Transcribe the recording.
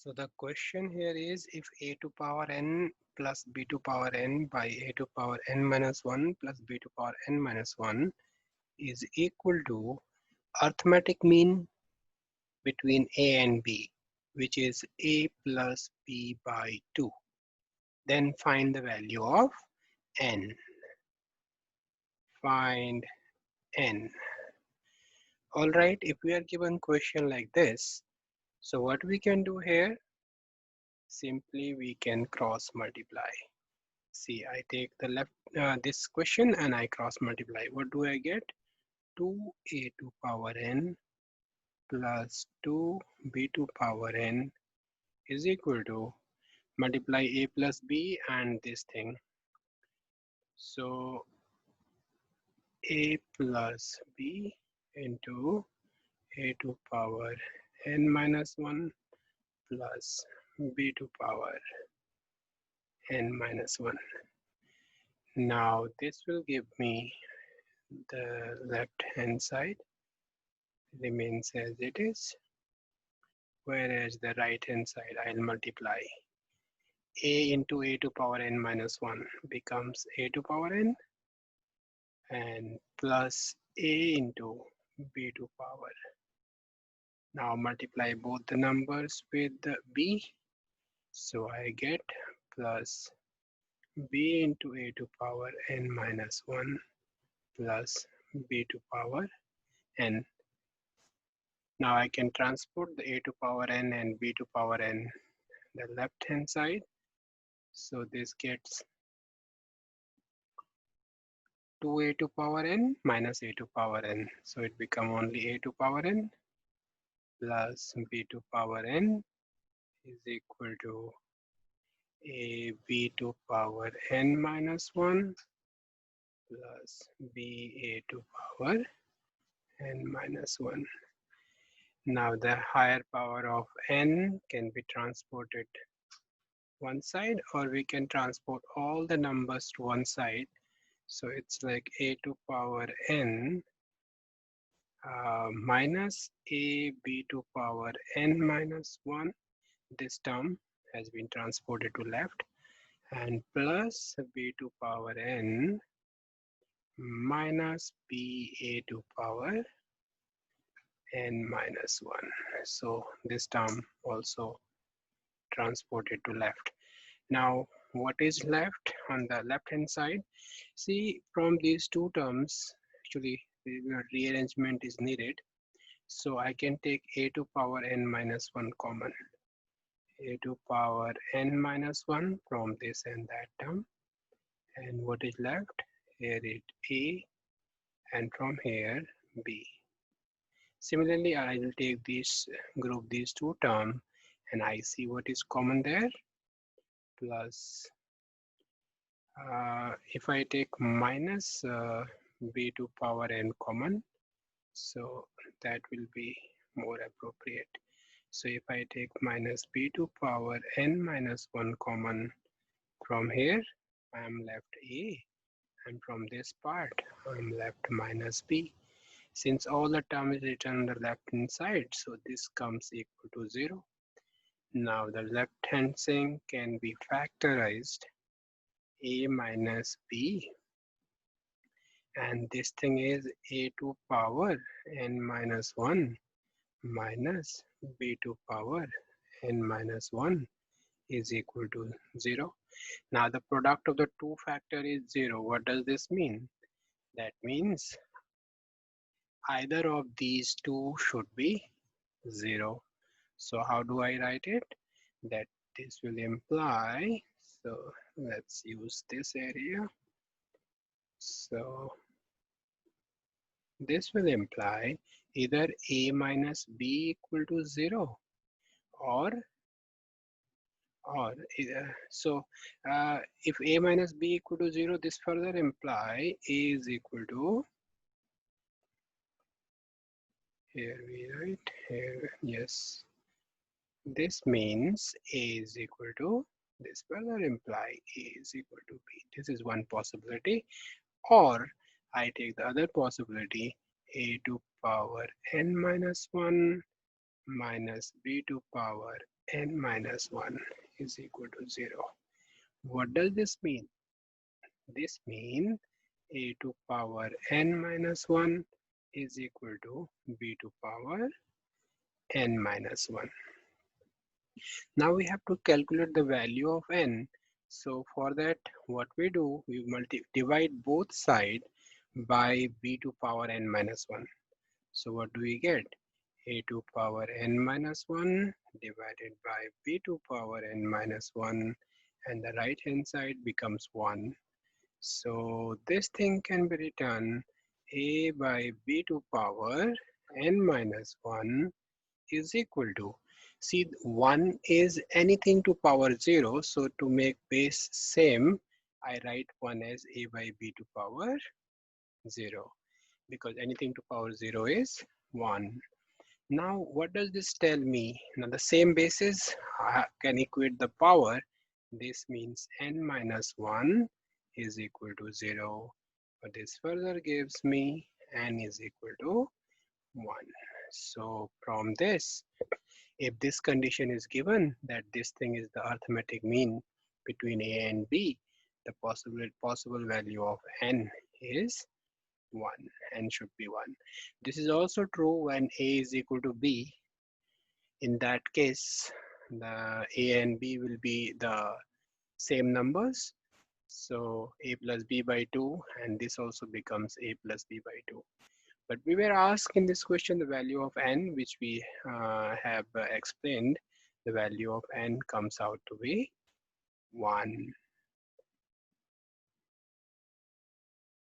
So the question here is, if a to power n plus b to power n by a to power n minus 1 plus b to power n minus 1 is equal to arithmetic mean between a and b, which is a plus b by 2, then find the value of n. Find n. Alright, if we are given question like this, so what we can do here, simply we can cross multiply. See, I take the left this question and I cross multiply. What do I get? 2a to power n plus 2b to power n is equal to multiply a plus b and this thing. So a plus b into a to power n minus 1 plus b to power n minus 1. Now this will give me the left hand side remains as it is, whereas the right hand side I'll multiply. A into a to power n minus 1 becomes a to power n and plus a into b to power. Now multiply both the numbers with the b, so I get plus b into a to power n minus 1 plus b to power n. Now I can transport the a to power n and b to power n the left hand side. So this gets 2a to power n minus a to power n. So it become only a to power n plus b to power n is equal to a b to power n minus 1 plus b a to power n minus 1. Now the higher power of n can be transported one side, or we can transport all the numbers to one side. So it's like a to power n minus a b to power n minus 1. This term has been transported to left, and plus b to power n minus b a to power n minus 1. So this term also transported to left. Now what is left on the left hand side? See, from these two terms, actually rearrangement is needed. So I can take a to power n minus 1 common. A to power n minus 1 from this and that term. And what is left? Here it a, and from here b. Similarly, I will take this group, these two terms, and I see what is common there. Plus, if I take minus b to power n common, so that will be more appropriate. So if I take minus b to power n minus 1 common from here, I am left a, and from this part I am left minus b. Since all the term is written on the left hand side, so this comes equal to 0. Now the left hand thing can be factorized, a minus b, and this thing is a to power n minus 1 minus b to power n minus 1 is equal to 0. Now the product of the two factor is 0. What does this mean? That means either of these two should be 0. So how do I write it? That this will imply, so let's use this area. So this will imply either a minus b equal to 0 or if a minus b equal to 0, this further imply a is equal to, here we write here, yes, this means a is equal to, this further imply a is equal to b. This is one possibility. Or I take the other possibility, a to power n minus 1 minus b to power n minus 1 is equal to 0. What does this mean? This means a to power n minus 1 is equal to b to power n minus 1. Now we have to calculate the value of n. So for that, what we do, we divide both sides by b to power n minus 1. So what do we get? A to power n minus 1 divided by b to power n minus 1, and the right hand side becomes 1. So this thing can be written a by b to power n minus 1 is equal to, see, 1 is anything to power 0, so to make base same, I write 1 as a by b to power 0, because anything to power 0 is 1. Now what does this tell me? Now the same basis I can equate the power. This means n minus 1 is equal to 0. But this further gives me n is equal to 1. So from this, if this condition is given that this thing is the arithmetic mean between a and b, the possible value of n is 1. N should be 1. This is also true when a is equal to b. In that case, the a and b will be the same numbers. So a plus b by 2, and this also becomes a plus b by 2. But we were asked in this question the value of n, which we have explained. The value of n comes out to be 1.